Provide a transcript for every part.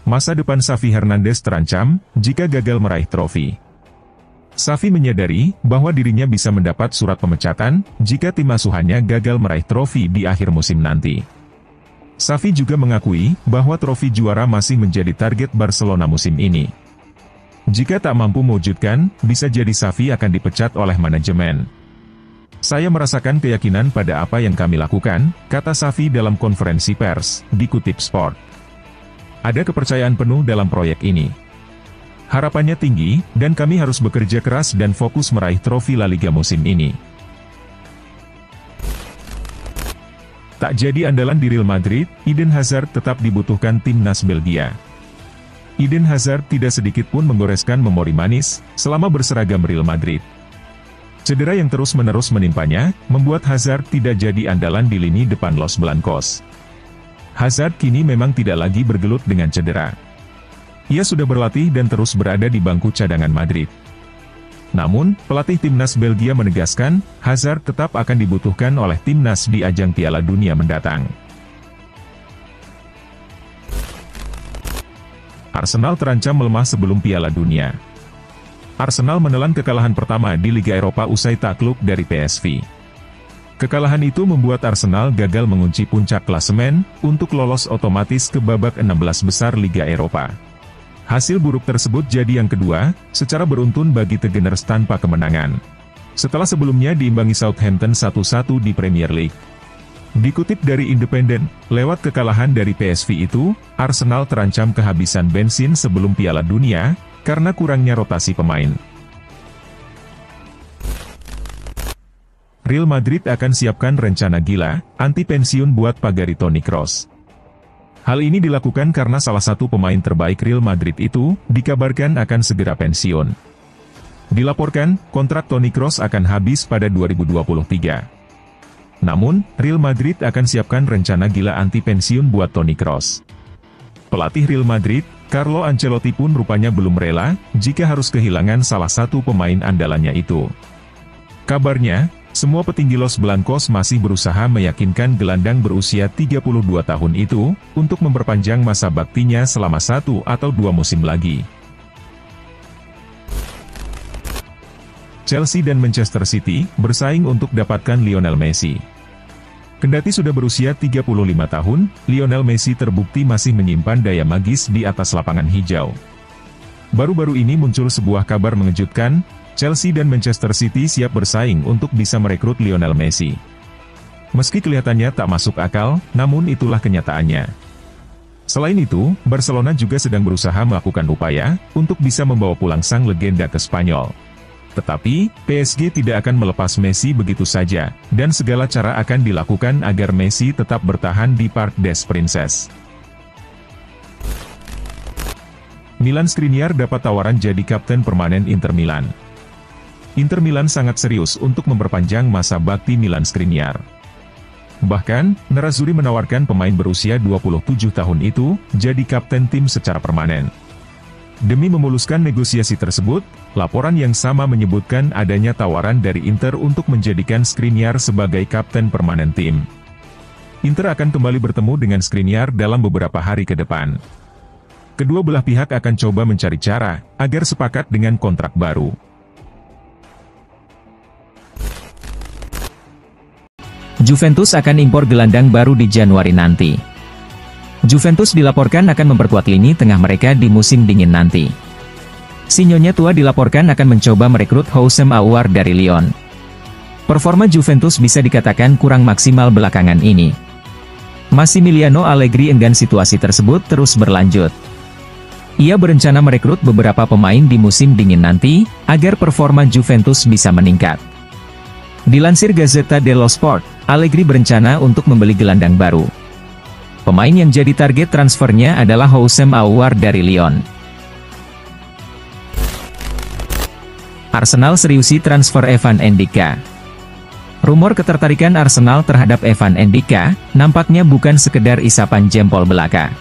masa depan Xavi Hernandez terancam jika gagal meraih trofi. Xavi menyadari bahwa dirinya bisa mendapat surat pemecatan jika tim asuhannya gagal meraih trofi di akhir musim nanti. Xavi juga mengakui bahwa trofi juara masih menjadi target Barcelona musim ini. Jika tak mampu mewujudkan, bisa jadi Xavi akan dipecat oleh manajemen. Saya merasakan keyakinan pada apa yang kami lakukan, kata Xavi dalam konferensi pers, dikutip Sport. Ada kepercayaan penuh dalam proyek ini. Harapannya tinggi, dan kami harus bekerja keras dan fokus meraih trofi La Liga musim ini. Tak jadi andalan di Real Madrid, Eden Hazard tetap dibutuhkan timnas Belgia. Eden Hazard tidak sedikit pun menggoreskan memori manis selama berseragam Real Madrid. Cedera yang terus-menerus menimpanya, membuat Hazard tidak jadi andalan di lini depan Los Blancos. Hazard kini memang tidak lagi bergelut dengan cedera. Ia sudah berlatih dan terus berada di bangku cadangan Madrid. Namun, pelatih timnas Belgia menegaskan, Hazard tetap akan dibutuhkan oleh timnas di ajang Piala Dunia mendatang. Arsenal terancam melemah sebelum Piala Dunia. Arsenal menelan kekalahan pertama di Liga Eropa usai takluk dari PSV. Kekalahan itu membuat Arsenal gagal mengunci puncak klasemen untuk lolos otomatis ke babak 16 besar Liga Eropa. Hasil buruk tersebut jadi yang kedua, secara beruntun bagi The Gunners tanpa kemenangan. Setelah sebelumnya diimbangi Southampton 1-1 di Premier League. Dikutip dari Independent, lewat kekalahan dari PSV itu, Arsenal terancam kehabisan bensin sebelum Piala Dunia, karena kurangnya rotasi pemain. Real Madrid akan siapkan rencana gila, anti pensiun buat pagari Toni Kroos. Hal ini dilakukan karena salah satu pemain terbaik Real Madrid itu, dikabarkan akan segera pensiun. Dilaporkan, kontrak Toni Kroos akan habis pada 2023. Namun, Real Madrid akan siapkan rencana gila anti pensiun buat Toni Kroos. Pelatih Real Madrid, Carlo Ancelotti pun rupanya belum rela, jika harus kehilangan salah satu pemain andalannya itu. Kabarnya, semua petinggi Los Blancos masih berusaha meyakinkan gelandang berusia 32 tahun itu, untuk memperpanjang masa baktinya selama 1 atau 2 musim lagi. Chelsea dan Manchester City, bersaing untuk dapatkan Lionel Messi. Kendati sudah berusia 35 tahun, Lionel Messi terbukti masih menyimpan daya magis di atas lapangan hijau. Baru-baru ini muncul sebuah kabar mengejutkan, Chelsea dan Manchester City siap bersaing untuk bisa merekrut Lionel Messi. Meski kelihatannya tak masuk akal, namun itulah kenyataannya. Selain itu, Barcelona juga sedang berusaha melakukan upaya untuk bisa membawa pulang sang legenda ke Spanyol. Tetapi, PSG tidak akan melepas Messi begitu saja, dan segala cara akan dilakukan agar Messi tetap bertahan di Parc des Princes. Milan Skriniar dapat tawaran jadi kapten permanen Inter Milan. Inter Milan sangat serius untuk memperpanjang masa bakti Milan Skriniar. Bahkan, Nerazzurri menawarkan pemain berusia 27 tahun itu, jadi kapten tim secara permanen. Demi memuluskan negosiasi tersebut, laporan yang sama menyebutkan adanya tawaran dari Inter untuk menjadikan Skriniar sebagai kapten permanen tim. Inter akan kembali bertemu dengan Skriniar dalam beberapa hari ke depan. Kedua belah pihak akan coba mencari cara, agar sepakat dengan kontrak baru. Juventus akan impor gelandang baru di Januari nanti. Juventus dilaporkan akan memperkuat lini tengah mereka di musim dingin nanti. Sinyonya tua dilaporkan akan mencoba merekrut Houssem Aouar dari Lyon. Performa Juventus bisa dikatakan kurang maksimal belakangan ini. Massimiliano Allegri enggan situasi tersebut terus berlanjut. Ia berencana merekrut beberapa pemain di musim dingin nanti, agar performa Juventus bisa meningkat. Dilansir Gazzetta dello Sport, Allegri berencana untuk membeli gelandang baru. Pemain yang jadi target transfernya adalah Houssem Aouar dari Lyon. Arsenal seriusi transfer Evan Ndicka. Rumor ketertarikan Arsenal terhadap Evan Ndicka, nampaknya bukan sekedar isapan jempol belaka.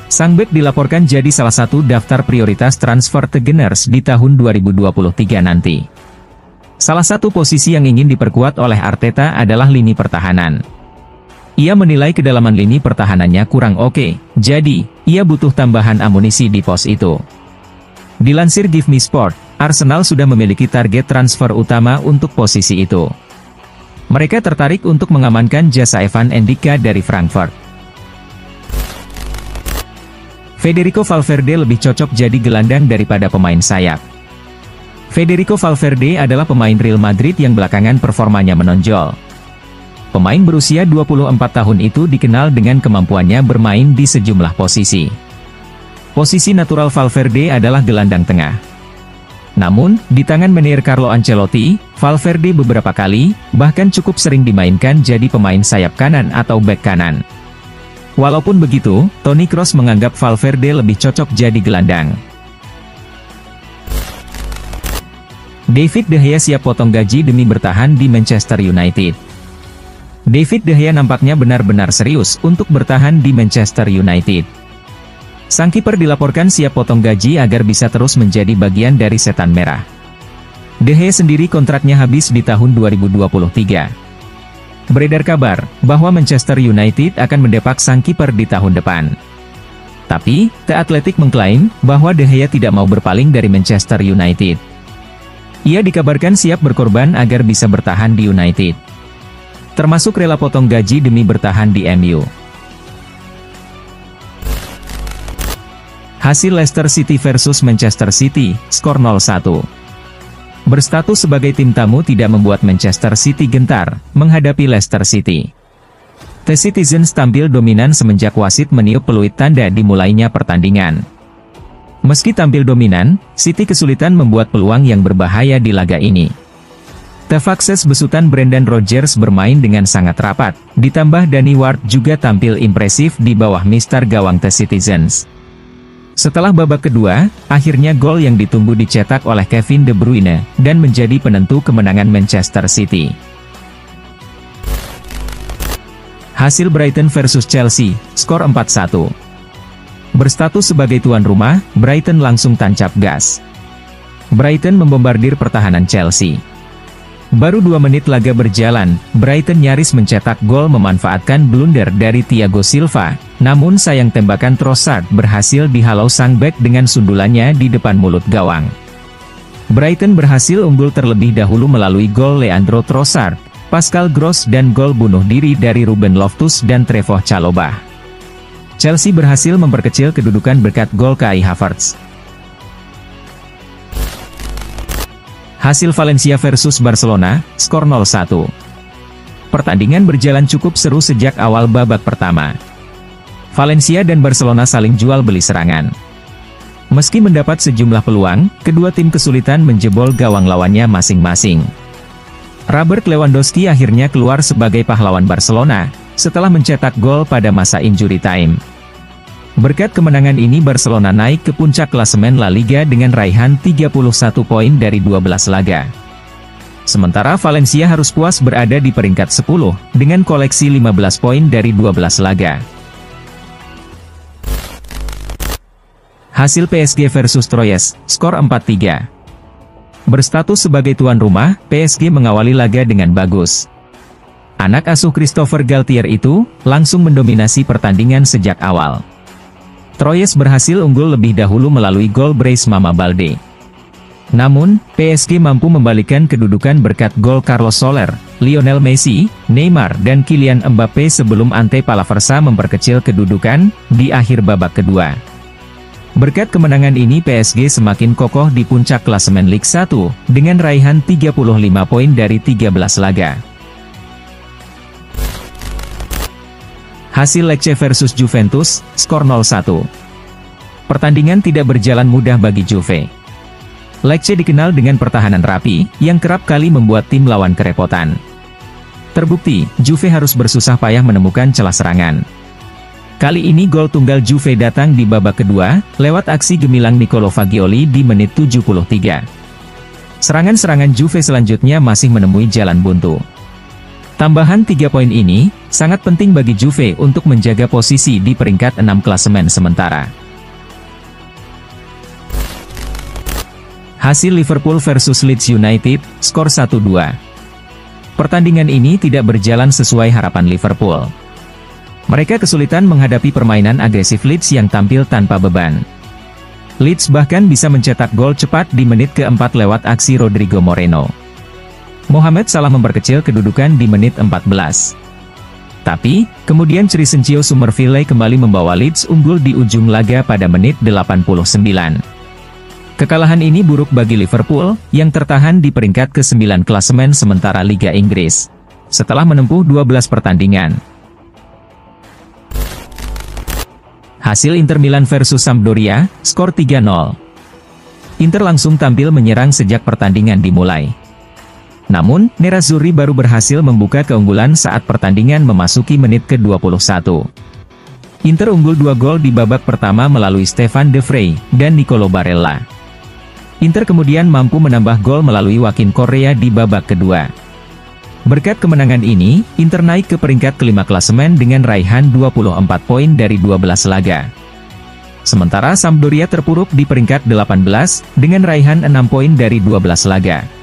Sang bek dilaporkan jadi salah satu daftar prioritas transfer The Gunners di tahun 2023 nanti. Salah satu posisi yang ingin diperkuat oleh Arteta adalah lini pertahanan. Ia menilai kedalaman lini pertahanannya kurang oke, jadi, ia butuh tambahan amunisi di pos itu. Dilansir Give Me Sport, Arsenal sudah memiliki target transfer utama untuk posisi itu. Mereka tertarik untuk mengamankan jasa Evan Endika dari Frankfurt. Federico Valverde lebih cocok jadi gelandang daripada pemain sayap. Federico Valverde adalah pemain Real Madrid yang belakangan performanya menonjol. Pemain berusia 24 tahun itu dikenal dengan kemampuannya bermain di sejumlah posisi. Posisi natural Valverde adalah gelandang tengah. Namun, di tangan manajer Carlo Ancelotti, Valverde beberapa kali, bahkan cukup sering dimainkan jadi pemain sayap kanan atau bek kanan. Walaupun begitu, Toni Kroos menganggap Valverde lebih cocok jadi gelandang. David De Gea siap potong gaji demi bertahan di Manchester United. David De Gea nampaknya benar-benar serius untuk bertahan di Manchester United. Sang kiper dilaporkan siap potong gaji agar bisa terus menjadi bagian dari setan merah. De Gea sendiri kontraknya habis di tahun 2023. Beredar kabar bahwa Manchester United akan mendepak sang kiper di tahun depan. Tapi, The Athletic mengklaim bahwa De Gea tidak mau berpaling dari Manchester United. Ia dikabarkan siap berkorban agar bisa bertahan di United. Termasuk rela potong gaji demi bertahan di MU. Hasil Leicester City versus Manchester City, skor 0-1. Berstatus sebagai tim tamu tidak membuat Manchester City gentar menghadapi Leicester City. The Citizens tampil dominan semenjak wasit meniup peluit tanda dimulainya pertandingan. Meski tampil dominan, City kesulitan membuat peluang yang berbahaya di laga ini. The Foxes besutan Brendan Rodgers bermain dengan sangat rapat, ditambah Danny Ward juga tampil impresif di bawah mister gawang The Citizens. Setelah babak kedua, akhirnya gol yang ditunggu dicetak oleh Kevin De Bruyne, dan menjadi penentu kemenangan Manchester City. Hasil Brighton versus Chelsea, skor 4-1. Berstatus sebagai tuan rumah, Brighton langsung tancap gas. Brighton membombardir pertahanan Chelsea. Baru 2 menit laga berjalan, Brighton nyaris mencetak gol memanfaatkan blunder dari Thiago Silva, namun sayang tembakan Trossard berhasil dihalau sang bek dengan sundulannya di depan mulut gawang. Brighton berhasil unggul terlebih dahulu melalui gol Leandro Trossard, Pascal Gross dan gol bunuh diri dari Ruben Loftus dan Trevoh Chalobah. Chelsea berhasil memperkecil kedudukan berkat gol Kai Havertz. Hasil Valencia versus Barcelona, skor 0-1. Pertandingan berjalan cukup seru sejak awal babak pertama. Valencia dan Barcelona saling jual beli serangan. Meski mendapat sejumlah peluang, kedua tim kesulitan menjebol gawang lawannya masing-masing. Robert Lewandowski akhirnya keluar sebagai pahlawan Barcelona, setelah mencetak gol pada masa injury time. Berkat kemenangan ini Barcelona naik ke puncak klasemen La Liga dengan raihan 31 poin dari 12 laga. Sementara Valencia harus puas berada di peringkat 10, dengan koleksi 15 poin dari 12 laga. Hasil PSG versus Troyes, skor 4-3. Berstatus sebagai tuan rumah, PSG mengawali laga dengan bagus. Anak asuh Christopher Galtier itu, langsung mendominasi pertandingan sejak awal. Troyes berhasil unggul lebih dahulu melalui gol brace Mama Baldé. Namun, PSG mampu membalikkan kedudukan berkat gol Carlos Soler, Lionel Messi, Neymar dan Kylian Mbappe sebelum Ante Palaversa memperkecil kedudukan di akhir babak kedua. Berkat kemenangan ini PSG semakin kokoh di puncak klasemen Ligue 1, dengan raihan 35 poin dari 13 laga. Hasil Lecce versus Juventus, skor 0-1. Pertandingan tidak berjalan mudah bagi Juve. Lecce dikenal dengan pertahanan rapi, yang kerap kali membuat tim lawan kerepotan. Terbukti, Juve harus bersusah payah menemukan celah serangan. Kali ini gol tunggal Juve datang di babak kedua, lewat aksi gemilang Nicolo Fagioli di menit 73. Serangan-serangan Juve selanjutnya masih menemui jalan buntu. Tambahan 3 poin ini, sangat penting bagi Juve untuk menjaga posisi di peringkat 6 klasemen sementara. Hasil Liverpool versus Leeds United, skor 1-2. Pertandingan ini tidak berjalan sesuai harapan Liverpool. Mereka kesulitan menghadapi permainan agresif Leeds yang tampil tanpa beban. Leeds bahkan bisa mencetak gol cepat di menit ke-4 lewat aksi Rodrigo Moreno. Mohamed Salah memperkecil kedudukan di menit 14. Tapi, kemudian Crescencio Summerville kembali membawa Leeds unggul di ujung laga pada menit 89. Kekalahan ini buruk bagi Liverpool, yang tertahan di peringkat ke-9 klasemen sementara Liga Inggris, setelah menempuh 12 pertandingan. Hasil Inter Milan versus Sampdoria, skor 3-0. Inter langsung tampil menyerang sejak pertandingan dimulai. Namun, Nerazzurri baru berhasil membuka keunggulan saat pertandingan memasuki menit ke-21. Inter unggul 2 gol di babak pertama melalui Stefan De Vrij dan Nicolo Barella. Inter kemudian mampu menambah gol melalui Joaquin Correa di babak kedua. Berkat kemenangan ini, Inter naik ke peringkat kelima klasemen dengan raihan 24 poin dari 12 laga. Sementara Sampdoria terpuruk di peringkat 18, dengan raihan 6 poin dari 12 laga.